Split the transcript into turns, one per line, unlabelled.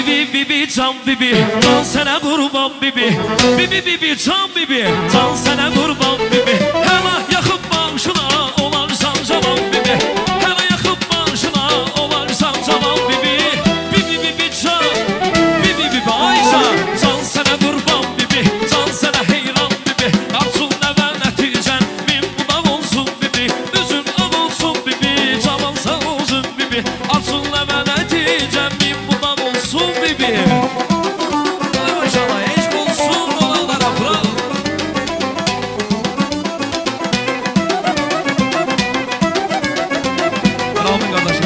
bibi can bibi, can sana kurban bibi. Bibi bibi can bibi, can sana kurban bibi. Hele yakıp başına olarsan canan bibi. Hele yakıp başına olarsan canan bibi. Bibi bibi can, bibi bibi Ayşe, can sana kurban bibi, can sana heyran bibi. Arsul neve neticen min budak olsun bibi. Üzün al olsun bibi, canan sağ olsun bibi. Arsul neve neticen min budak olsun bibi. Maşallah eşk olsun olanlara bravo. Bravo kardeş.